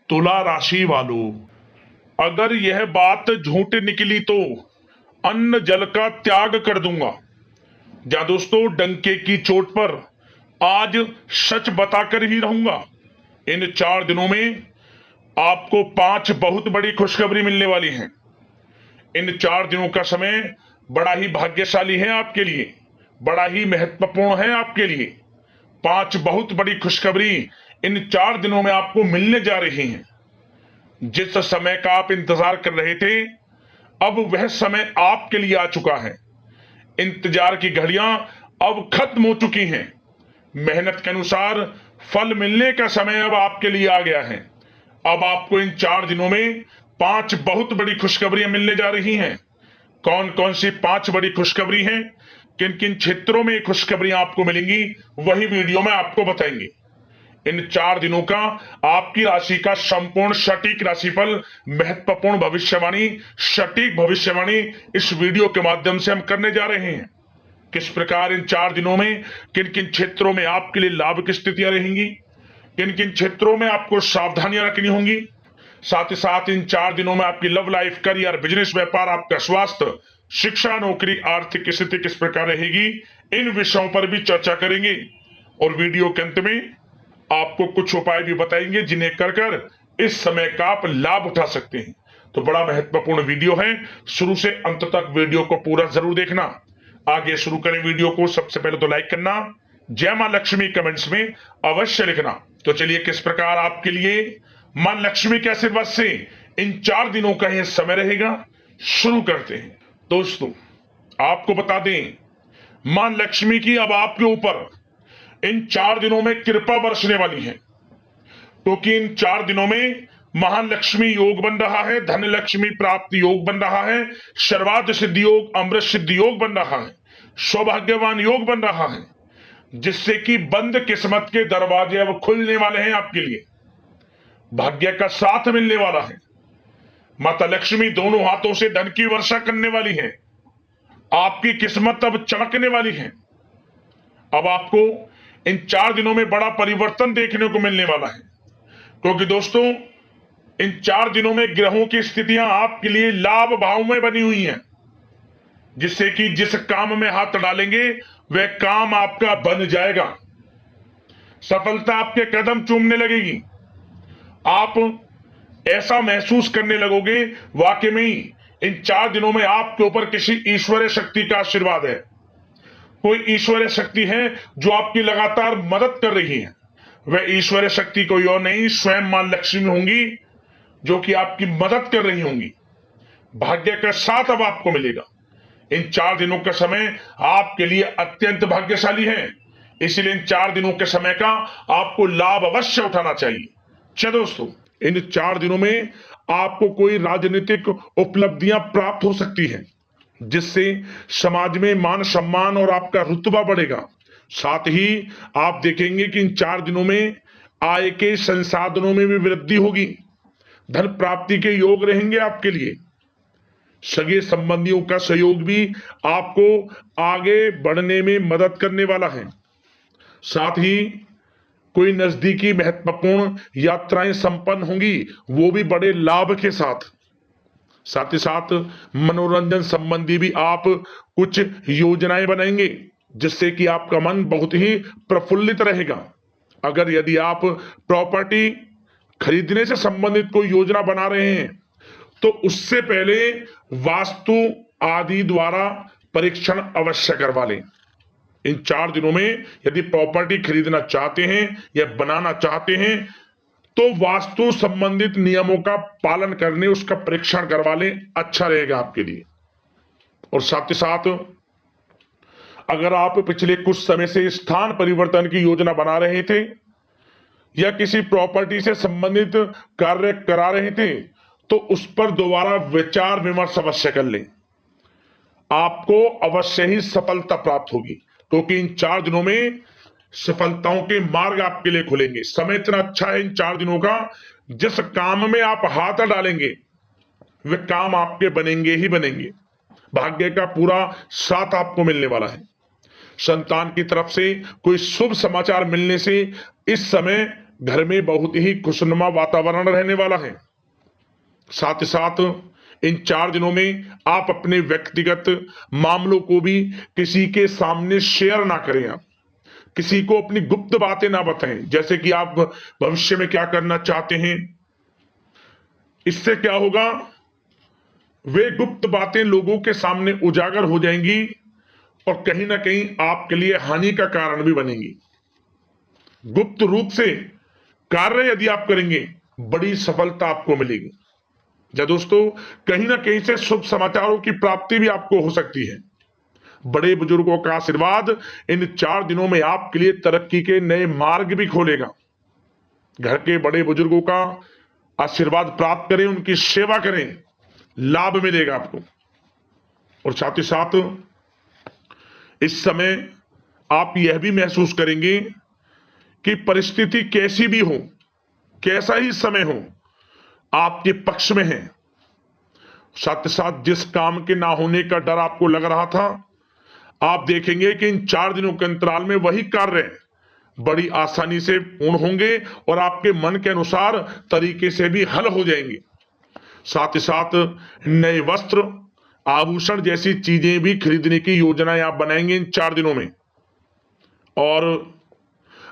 तुला राशि वालों, अगर यह बात झूठ निकली तो अन्न जल का त्याग कर दूंगा। या दोस्तों, डंके की चोट पर आज सच बताकर ही रहूंगा। इन 4 दिनों में आपको 5 बहुत बड़ी खुशखबरी मिलने वाली है। इन 4 दिनों का समय बड़ा ही भाग्यशाली है आपके लिए, बड़ा ही महत्वपूर्ण है आपके लिए। 5 बहुत बड़ी खुशखबरी इन 4 दिनों में आपको मिलने जा रही हैं। जिस समय का आप इंतजार कर रहे थे, अब वह समय आपके लिए आ चुका है। इंतजार की घड़ियां अब खत्म हो चुकी हैं। मेहनत के अनुसार फल मिलने का समय अब आपके लिए आ गया है। अब आपको इन 4 दिनों में 5 बहुत बड़ी खुशखबरियां मिलने जा रही हैं। कौन कौन सी 5 बड़ी खुशखबरी हैं, किन किन क्षेत्रों में खुशखबरियां आपको मिलेंगी, वही वीडियो में आपको बताएंगे। इन 4 दिनों का आपकी राशि का संपूर्ण सटीक राशिफल, महत्वपूर्ण भविष्यवाणी, सटीक भविष्यवाणी इस वीडियो के माध्यम से हम करने जा रहे हैं। किस प्रकार इन 4 दिनों में किन किन क्षेत्रों में आपके लिए लाभ की स्थितियां रहेंगी, किन किन क्षेत्रों में आपको सावधानियां रखनी होंगी। साथ ही साथ इन 4 दिनों में आपकी लव लाइफ, करियर, बिजनेस, व्यापार, आपका स्वास्थ्य, शिक्षा, नौकरी, आर्थिक स्थिति किस प्रकार रहेगी, इन विषयों पर भी चर्चा करेंगे। और वीडियो के अंत में आपको कुछ उपाय भी बताएंगे जिन्हें कर कर इस समय का आप लाभ उठा सकते हैं। तो बड़ा महत्वपूर्ण वीडियो है, शुरू से अंत तक वीडियो को पूरा जरूर देखना। आगे शुरू करें वीडियो को, सबसे पहले तो लाइक करना, जय मां लक्ष्मी कमेंट्स में अवश्य लिखना। तो चलिए, किस प्रकार आपके लिए मां लक्ष्मी के आशीर्वाद से इन 4 दिनों का यह समय रहेगा, शुरू करते हैं। दोस्तों, आपको बता दें, मां लक्ष्मी की अब आपके ऊपर इन 4 दिनों में कृपा बरसने वाली है, क्योंकि इन 4 दिनों में महालक्ष्मी योग बन रहा है, धन लक्ष्मी प्राप्ति योग बन रहा है, सर्वार्थ सिद्धि योग, अमृत सिद्धि योग बन रहा है, सौभाग्यवान योग बन रहा है, जिससे कि बंद किस्मत के दरवाजे अब खुलने वाले हैं आपके लिए। भाग्य का साथ मिलने वाला है। माता लक्ष्मी दोनों हाथों से धन की वर्षा करने वाली है। आपकी किस्मत अब चमकने वाली है। अब आपको इन 4 दिनों में बड़ा परिवर्तन देखने को मिलने वाला है, क्योंकि दोस्तों, इन 4 दिनों में ग्रहों की स्थितियां आपके लिए लाभ भाव में बनी हुई हैं, जिससे कि जिस काम में हाथ डालेंगे वह काम आपका बन जाएगा। सफलता आपके कदम चूमने लगेगी। आप ऐसा महसूस करने लगोगे वाकई में ही इन 4 दिनों में आपके ऊपर किसी ईश्वरीय शक्ति का आशीर्वाद है। कोई ईश्वरीय शक्ति है जो आपकी लगातार मदद कर रही है। वह ईश्वरीय शक्ति कोई और नहीं, स्वयं मां लक्ष्मी होंगी, जो कि आपकी मदद कर रही होंगी। भाग्य का साथ अब आपको मिलेगा। इन 4 दिनों का समय आपके लिए अत्यंत भाग्यशाली है, इसलिए इन 4 दिनों के समय का आपको लाभ अवश्य उठाना चाहिए। चलो दोस्तों, इन 4 दिनों में आपको कोई राजनीतिक उपलब्धियां प्राप्त हो सकती हैं, जिससे समाज में मान सम्मान और आपका रुतबा बढ़ेगा। साथ ही आप देखेंगे कि इन 4 दिनों में आय के संसाधनों में भी वृद्धि होगी। धन प्राप्ति के योग रहेंगे आपके लिए। सगे संबंधियों का सहयोग भी आपको आगे बढ़ने में मदद करने वाला है। साथ ही कोई नजदीकी महत्वपूर्ण यात्राएं संपन्न होंगी, वो भी बड़े लाभ के साथ। साथ ही साथ मनोरंजन संबंधी भी आप कुछ योजनाएं बनाएंगे, जिससे कि आपका मन बहुत ही प्रफुल्लित रहेगा। अगर यदि आप प्रॉपर्टी खरीदने से संबंधित कोई योजना बना रहे हैं, तो उससे पहले वास्तु आदि द्वारा परीक्षण अवश्य करवा लें। इन 4 दिनों में यदि प्रॉपर्टी खरीदना चाहते हैं या बनाना चाहते हैं, तो वास्तु संबंधित नियमों का पालन करने उसका परीक्षण करवा लें, अच्छा रहेगा आपके लिए। और साथ ही साथ अगर आप पिछले कुछ समय से स्थान परिवर्तन की योजना बना रहे थे या किसी प्रॉपर्टी से संबंधित कार्य करा रहे थे, तो उस पर दोबारा विचार विमर्श अवश्य कर लें। आपको अवश्य ही सफलता प्राप्त होगी, क्योंकि इन 4 दिनों में सफलताओं के मार्ग आपके लिए खुलेंगे। समय इतना अच्छा है इन 4 दिनों का, जिस काम में आप हाथ डालेंगे वे काम आपके बनेंगे ही बनेंगे। भाग्य का पूरा साथ आपको मिलने वाला है। संतान की तरफ से कोई शुभ समाचार मिलने से इस समय घर में बहुत ही खुशनुमा वातावरण रहने वाला है। साथ ही साथ इन 4 दिनों में आप अपने व्यक्तिगत मामलों को भी किसी के सामने शेयर ना करें। आप किसी को अपनी गुप्त बातें ना बताएं, जैसे कि आप भविष्य में क्या करना चाहते हैं। इससे क्या होगा, वे गुप्त बातें लोगों के सामने उजागर हो जाएंगी और कहीं ना कहीं आपके लिए हानि का कारण भी बनेंगी। गुप्त रूप से कार्य यदि आप करेंगे, बड़ी सफलता आपको मिलेगी। या दोस्तों, कहीं ना कहीं से शुभ समाचारों की प्राप्ति भी आपको हो सकती है। बड़े बुजुर्गों का आशीर्वाद इन 4 दिनों में आपके लिए तरक्की के नए मार्ग भी खोलेगा। घर के बड़े बुजुर्गों का आशीर्वाद प्राप्त करें, उनकी सेवा करें, लाभ मिलेगा आपको। और साथ ही साथ इस समय आप यह भी महसूस करेंगे कि परिस्थिति कैसी भी हो, कैसा ही समय हो, आपके पक्ष में है। साथ ही साथ जिस काम के ना होने का डर आपको लग रहा था, आप देखेंगे कि इन 4 दिनों के अंतराल में वही कार्य बड़ी आसानी से पूर्ण होंगे और आपके मन के अनुसार तरीके से भी हल हो जाएंगे। साथ ही साथ नए वस्त्र, आभूषण जैसी चीजें भी खरीदने की योजनाएं आप बनाएंगे इन 4 दिनों में। और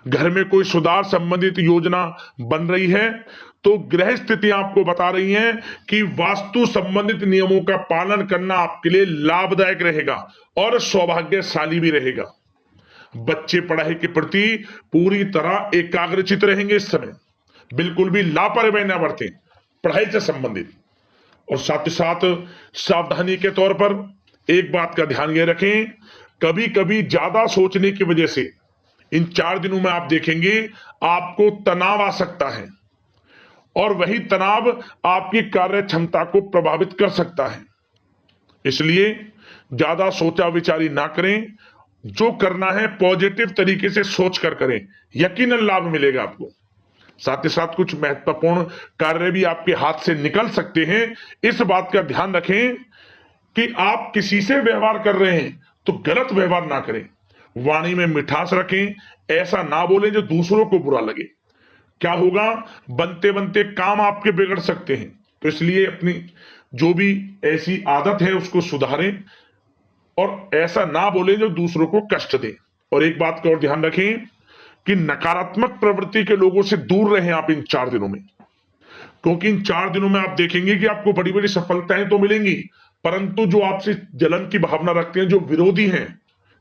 घर में कोई सुधार संबंधित योजना बन रही है तो ग्रह स्थितियां आपको बता रही हैं कि वास्तु संबंधित नियमों का पालन करना आपके लिए लाभदायक रहेगा और सौभाग्यशाली भी रहेगा। बच्चे पढ़ाई के प्रति पूरी तरह एकाग्रचित रहेंगे इस समय, बिल्कुल भी लापरवाही न बरतें पढ़ाई से संबंधित। और साथ ही साथ सावधानी के तौर पर एक बात का ध्यान ये रखें, कभी कभी ज्यादा सोचने की वजह से इन 4 दिनों में आप देखेंगे आपको तनाव आ सकता है और वही तनाव आपकी कार्य क्षमता को प्रभावित कर सकता है। इसलिए ज्यादा सोचा विचारी ना करें, जो करना है पॉजिटिव तरीके से सोच कर करें, यकीनन लाभ मिलेगा आपको। साथ ही साथ कुछ महत्वपूर्ण कार्य भी आपके हाथ से निकल सकते हैं। इस बात का ध्यान रखें कि आप किसी से व्यवहार कर रहे हैं तो गलत व्यवहार ना करें, वाणी में मिठास रखें, ऐसा ना बोलें जो दूसरों को बुरा लगे। क्या होगा, बनते बनते काम आपके बिगड़ सकते हैं। तो इसलिए अपनी जो भी ऐसी आदत है उसको सुधारें और ऐसा ना बोलें जो दूसरों को कष्ट दे। और एक बात का और ध्यान रखें कि नकारात्मक प्रवृत्ति के लोगों से दूर रहें आप इन 4 दिनों में, क्योंकि इन 4 दिनों में आप देखेंगे कि आपको बड़ी बड़ी सफलताएं तो मिलेंगी, परंतु जो आपसे जलन की भावना रखते हैं, जो विरोधी हैं,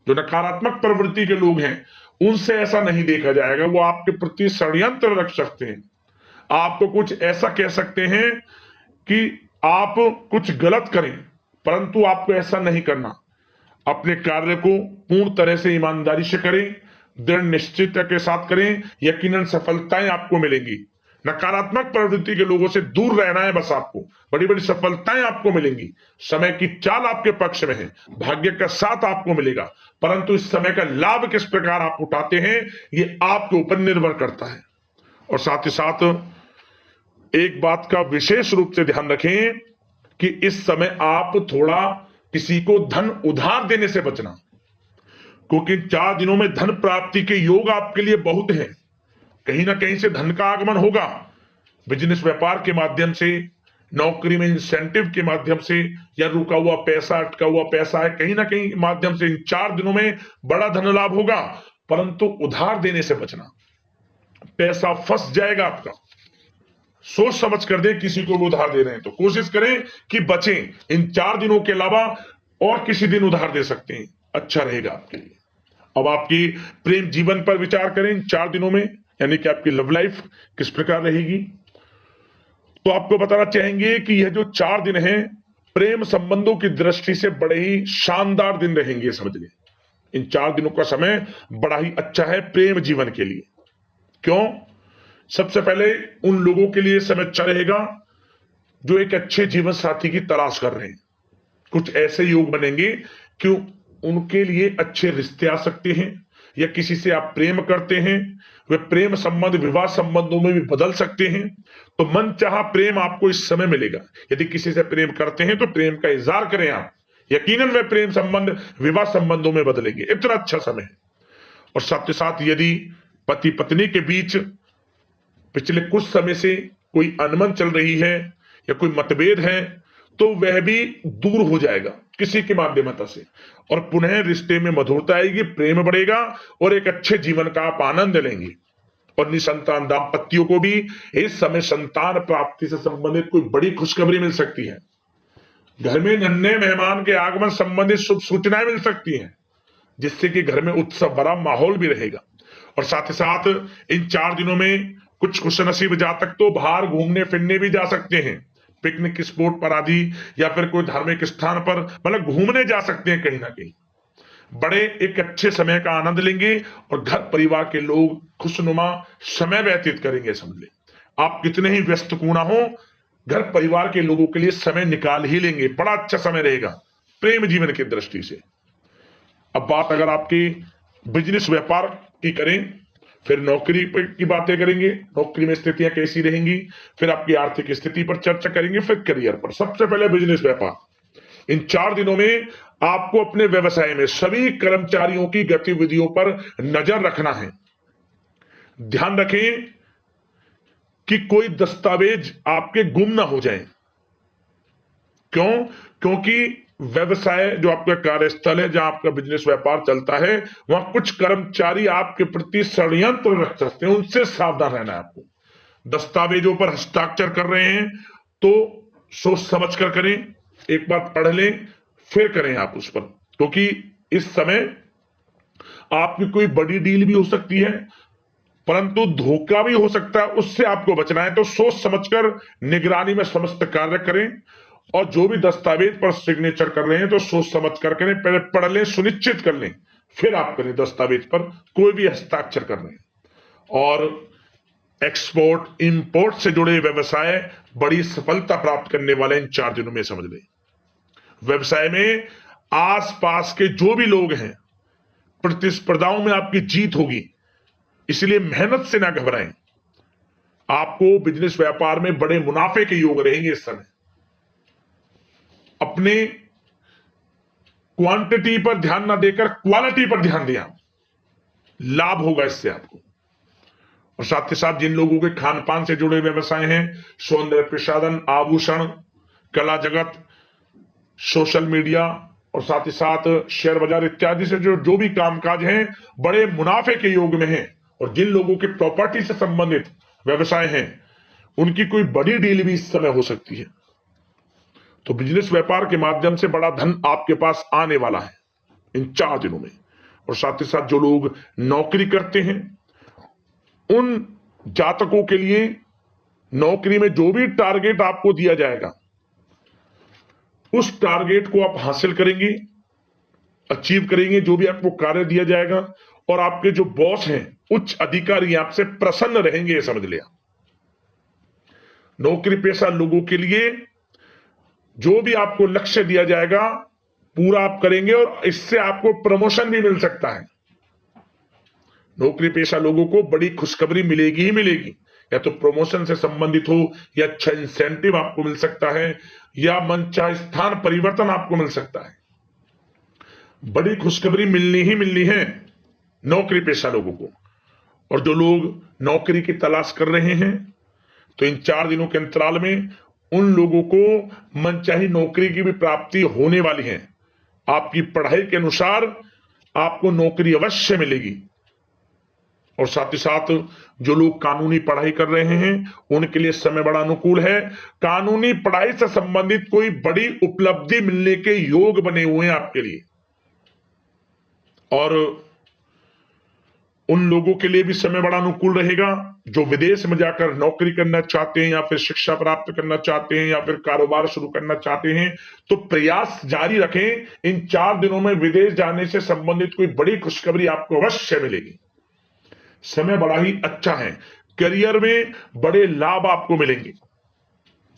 जो नकारात्मक प्रवृत्ति के लोग हैं, उनसे ऐसा नहीं देखा जाएगा। वो आपके प्रति षड्यंत्र रख सकते हैं, आपको कुछ ऐसा कह सकते हैं कि आप कुछ गलत करें, परंतु आपको ऐसा नहीं करना। अपने कार्य को पूर्ण तरह से ईमानदारी से करें, दृढ़ निश्चितता के साथ करें, यकीनन सफलताएं आपको मिलेंगी। नकारात्मक प्रवृत्ति के लोगों से दूर रहना है बस, आपको बड़ी बड़ी सफलताएं आपको मिलेंगी। समय की चाल आपके पक्ष में है, भाग्य का साथ आपको मिलेगा, परंतु इस समय का लाभ किस प्रकार आप उठाते हैं ये आपके ऊपर निर्भर करता है। और साथ ही साथ एक बात का विशेष रूप से ध्यान रखें कि इस समय आप थोड़ा किसी को धन उधार देने से बचना, क्योंकि 4 दिनों में धन प्राप्ति के योग आपके लिए बहुत हैं। कहीं ना कहीं से धन का आगमन होगा, बिजनेस व्यापार के माध्यम से, नौकरी में इंसेंटिव के माध्यम से, या रुका हुआ पैसा, अटका हुआ पैसा है, कहीं ना कहीं माध्यम से इन 4 दिनों में बड़ा धन लाभ होगा। परंतु उधार देने से बचना, पैसा फंस जाएगा आपका। सोच समझ कर दें, किसी को भी उधार दे रहे हैं तो कोशिश करें कि बचें। इन 4 दिनों के अलावा और किसी दिन उधार दे सकते हैं, अच्छा रहेगा आपके लिए। अब आपकी प्रेम जीवन पर विचार करें इन 4 दिनों में, यानी कि आपकी लव लाइफ किस प्रकार रहेगी। तो आपको बताना चाहेंगे कि यह जो 4 दिन हैं प्रेम संबंधों की दृष्टि से बड़े ही शानदार दिन रहेंगे, समझिए। इन 4 दिनों का समय बड़ा ही अच्छा है प्रेम जीवन के लिए। क्यों? सबसे पहले उन लोगों के लिए समय अच्छा रहेगा जो एक अच्छे जीवन साथी की तलाश कर रहे हैं। कुछ ऐसे योग बनेंगे कि उनके लिए अच्छे रिश्ते आ सकते हैं, या किसी से आप प्रेम करते हैं, वे प्रेम संबंध विवाह संबंधों में भी बदल सकते हैं। तो मन चाहा प्रेम आपको इस समय मिलेगा। यदि किसी से प्रेम करते हैं तो प्रेम का इजहार करें आप, यकीनन वे प्रेम संबंध विवाह संबंधों में बदलेंगे। इतना अच्छा समय है। और साथ ही साथ यदि पति पत्नी के बीच पिछले कुछ समय से कोई अनबन चल रही है या कोई मतभेद है तो वह भी दूर हो जाएगा किसी के माध्यमता से, और पुनः रिश्ते में मधुरता आएगी, प्रेम बढ़ेगा और एक अच्छे जीवन का आप आनंद लेंगे। और निसंतान दाम्पत्यों को भी इस समय संतान प्राप्ति से संबंधित कोई बड़ी खुशखबरी मिल सकती है। घर में नन्हे मेहमान के आगमन संबंधित शुभ सूचनाएं मिल सकती हैं, जिससे कि घर में उत्सव भरा माहौल भी रहेगा। और साथ ही साथ इन 4 दिनों में कुछ खुशनसीब जातक तो बाहर घूमने फिरने भी जा सकते हैं, पिकनिक स्पॉट पर आदि, या फिर कोई धार्मिक स्थान पर मतलब घूमने जा सकते हैं कहीं ना कहीं। बड़े एक अच्छे समय का आनंद लेंगे और घर परिवार के लोग खुशनुमा समय व्यतीत करेंगे। समझ ले, आप कितने ही व्यस्त क्यों ना हो, घर परिवार के लोगों के लिए समय निकाल ही लेंगे। बड़ा अच्छा समय रहेगा प्रेम जीवन की दृष्टि से। अब बात अगर आपकी बिजनेस व्यापार की करें, फिर नौकरी की बातें करेंगे, नौकरी में स्थितियां कैसी रहेंगी, फिर आपकी आर्थिक स्थिति पर चर्चा करेंगे, फिर करियर पर। सबसे पहले बिजनेस व्यापार। इन 4 दिनों में आपको अपने व्यवसाय में सभी कर्मचारियों की गतिविधियों पर नजर रखना है। ध्यान रखें कि कोई दस्तावेज आपके गुम ना हो जाएं। क्यों? क्योंकि व्यवसाय जो आपका कार्यस्थल है, जहां आपका बिजनेस व्यापार चलता है, वहां कुछ कर्मचारी आपके प्रति षड्यंत्र रख सकते हैं, उनसे सावधान रहना है आपको। दस्तावेजों पर हस्ताक्षर कर रहे हैं तो सोच समझ कर करें, एक बार पढ़ लें फिर करें आप उस पर, क्योंकि इस समय आपकी कोई बड़ी डील भी हो सकती है, परंतु धोखा भी हो सकता है, उससे आपको बचना है। तो सोच समझकर निगरानी में समस्त कार्य करें, और जो भी दस्तावेज पर सिग्नेचर कर रहे हैं तो सोच समझ कर करें, पहले पढ़ लें, सुनिश्चित कर लें, फिर आप करें दस्तावेज पर कोई भी हस्ताक्षर कर रहे हैं। और एक्सपोर्ट इंपोर्ट से जुड़े व्यवसाय बड़ी सफलता प्राप्त करने वाले इन 4 दिनों में। समझ लें, व्यवसाय में आसपास के जो भी लोग हैं, प्रतिस्पर्धाओं में आपकी जीत होगी, इसलिए मेहनत से ना घबराएं। आपको बिजनेस व्यापार में बड़े मुनाफे के योग रहेंगे इस समय। अपने क्वांटिटी पर ध्यान ना देकर क्वालिटी पर ध्यान दिया, लाभ होगा इससे आपको। और साथ ही साथ जिन लोगों के खान पान से जुड़े व्यवसाय हैं, सौंदर्य प्रसाधन, आभूषण, कला जगत, सोशल मीडिया और साथ ही साथ शेयर बाजार इत्यादि से जो भी कामकाज हैं, बड़े मुनाफे के योग में हैं। और जिन लोगों के प्रॉपर्टी से संबंधित व्यवसाय हैं, उनकी कोई बड़ी डील भी इस समय हो सकती है। तो बिजनेस व्यापार के माध्यम से बड़ा धन आपके पास आने वाला है इन 4 दिनों में। और साथ ही साथ जो लोग नौकरी करते हैं, उन जातकों के लिए नौकरी में जो भी टारगेट आपको दिया जाएगा, उस टारगेट को आप हासिल करेंगे, अचीव करेंगे, जो भी आपको कार्य दिया जाएगा। और आपके जो बॉस हैं, उच्च अधिकारी आपसे प्रसन्न रहेंगे, ये समझ लिया। नौकरी पेशा लोगों के लिए जो भी आपको लक्ष्य दिया जाएगा, पूरा आप करेंगे और इससे आपको प्रमोशन भी मिल सकता है। नौकरी पेशा लोगों को बड़ी खुशखबरी मिलेगी ही मिलेगी, या तो प्रमोशन से संबंधित हो, या अच्छा इंसेंटिव आपको मिल सकता है, या मनचाहे स्थान परिवर्तन आपको मिल सकता है। बड़ी खुशखबरी मिलनी ही मिलनी है नौकरी पेशा लोगों को। और जो लोग नौकरी की तलाश कर रहे हैं, तो इन 4 दिनों के अंतराल में उन लोगों को मनचाही नौकरी की भी प्राप्ति होने वाली है। आपकी पढ़ाई के अनुसार आपको नौकरी अवश्य मिलेगी। और साथ ही साथ जो लोग कानूनी पढ़ाई कर रहे हैं, उनके लिए समय बड़ा अनुकूल है। कानूनी पढ़ाई से संबंधित कोई बड़ी उपलब्धि मिलने के योग बने हुए हैं आपके लिए। और उन लोगों के लिए भी समय बड़ा अनुकूल रहेगा जो विदेश में जाकर नौकरी करना चाहते हैं, या फिर शिक्षा प्राप्त करना चाहते हैं, या फिर कारोबार शुरू करना चाहते हैं। तो प्रयास जारी रखें। इन 4 दिनों में विदेश जाने से संबंधित कोई बड़ी खुशखबरी आपको अवश्य मिलेगी। समय बड़ा ही अच्छा है, करियर में बड़े लाभ आपको मिलेंगे।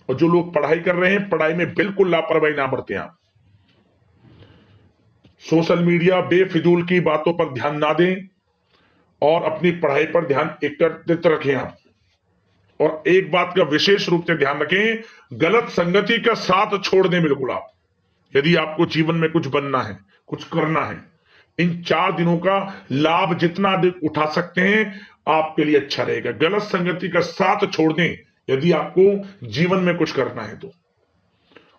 और जो लोग पढ़ाई कर रहे हैं, पढ़ाई में बिल्कुल लापरवाही ना बरतें आप। सोशल मीडिया बेफिजूल की बातों पर ध्यान ना दें और अपनी पढ़ाई पर ध्यान एकत्रित रखें आप। और एक बात का विशेष रूप से ध्यान रखें, गलत संगति का साथ छोड़ दें बिल्कुल आप। यदि आपको जीवन में कुछ बनना है, कुछ करना है, इन 4 दिनों का लाभ जितना अधिक उठा सकते हैं, आपके लिए अच्छा रहेगा। गलत संगति का साथ छोड़ दें यदि आपको जीवन में कुछ करना है तो।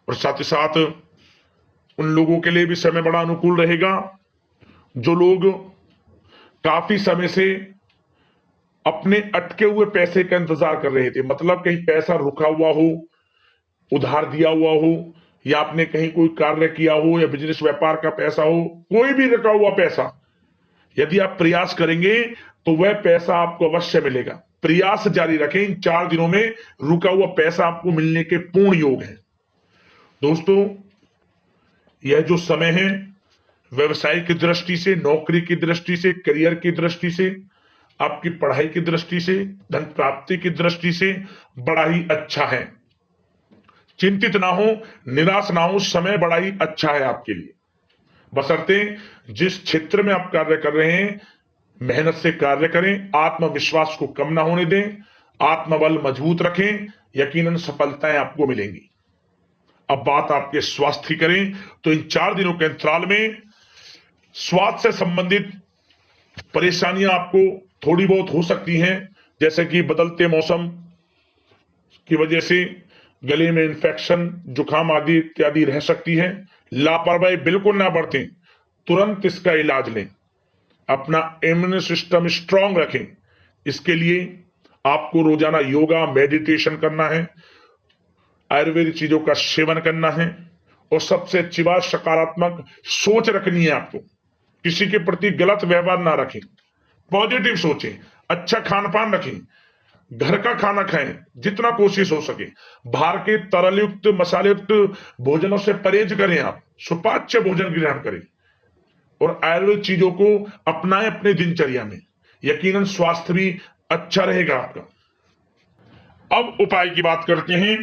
और साथ ही साथ उन लोगों के लिए भी समय बड़ा अनुकूल रहेगा जो लोग काफी समय से अपने अटके हुए पैसे का इंतजार कर रहे थे, मतलब कहीं पैसा रुका हुआ हो, उधार दिया हुआ हो, या आपने कहीं कोई कार्य किया हो, या बिजनेस व्यापार का पैसा हो, कोई भी रुका हुआ पैसा, यदि आप प्रयास करेंगे तो वह पैसा आपको अवश्य मिलेगा। प्रयास जारी रखें, इन 4 दिनों में रुका हुआ पैसा आपको मिलने के पूर्ण योग है। दोस्तों, यह जो समय है व्यवसाय की दृष्टि से, नौकरी की दृष्टि से, करियर की दृष्टि से, आपकी पढ़ाई की दृष्टि से, धन प्राप्ति की दृष्टि से बड़ा ही अच्छा है। चिंतित ना हो, निराश ना हो, समय बड़ा ही अच्छा है आपके लिए। बशर्ते जिस क्षेत्र में आप कार्य कर रहे हैं मेहनत से कार्य करें, आत्मविश्वास को कम ना होने दें, आत्मबल मजबूत रखें, यकीनन सफलताएं आपको मिलेंगी। अब बात आपके स्वास्थ्य की करें तो इन 4 दिनों के अंतराल में स्वास्थ्य से संबंधित परेशानियां आपको थोड़ी बहुत हो सकती हैं, जैसे कि बदलते मौसम की वजह से गले में इंफेक्शन, जुकाम आदि इत्यादि रह सकती है। लापरवाही बिल्कुल ना बरतें, तुरंत इसका इलाज लें, अपना इम्यून सिस्टम स्ट्रांग रखें। इसके लिए आपको रोजाना योगा, मेडिटेशन करना है, आयुर्वेदिक चीजों का सेवन करना है, और सबसे अच्छी बात सकारात्मक सोच रखनी है। आपको किसी के प्रति गलत व्यवहार ना रखें, पॉजिटिव सोचें, अच्छा खान पान रखें, घर का खाना खाएं जितना कोशिश हो सके, बाहर के तरल युक्त मसाले युक्त भोजनों से परहेज करें, आप सुपाच्य भोजन ग्रहण करें और आयुर्वेदिक चीजों को अपनाएं अपने दिनचर्या में, यकीनन स्वास्थ्य भी अच्छा रहेगा आपका। अब उपाय की बात करते हैं,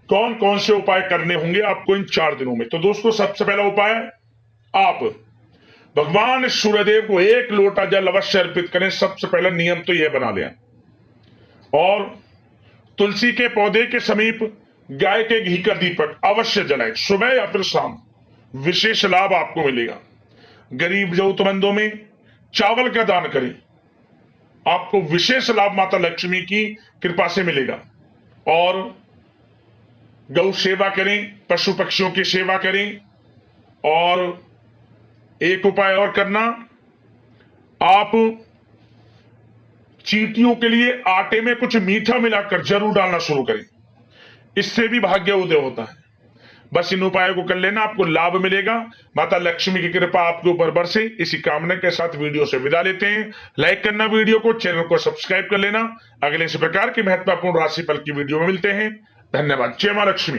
कौन कौन से उपाय करने होंगे आपको इन 4 दिनों में। तो दोस्तों, सबसे पहला उपाय, आप भगवान सूर्यदेव को 1 लोटा जल अवश्य अर्पित करें। सबसे पहला नियम तो यह बना लें, और तुलसी के पौधे के समीप गाय के घी का दीपक अवश्य जलाएं, सुबह या फिर शाम, विशेष लाभ आपको मिलेगा। गरीब जरूरतमंदों में चावल का दान करें, आपको विशेष लाभ माता लक्ष्मी की कृपा से मिलेगा। और गौ सेवा करें, पशु पक्षियों की सेवा करें। और एक उपाय और करना, आप चींटियों के लिए आटे में कुछ मीठा मिलाकर जरूर डालना शुरू करें, इससे भी भाग्य उदय होता है। बस इन उपायों को कर लेना, आपको लाभ मिलेगा, माता लक्ष्मी की कृपा आपके ऊपर बरसे। इसी कामना के साथ वीडियो से विदा लेते हैं। लाइक करना वीडियो को, चैनल को सब्सक्राइब कर लेना। अगले इस प्रकार की महत्वपूर्ण राशिफल की वीडियो में मिलते हैं। धन्यवाद। जय मां लक्ष्मी।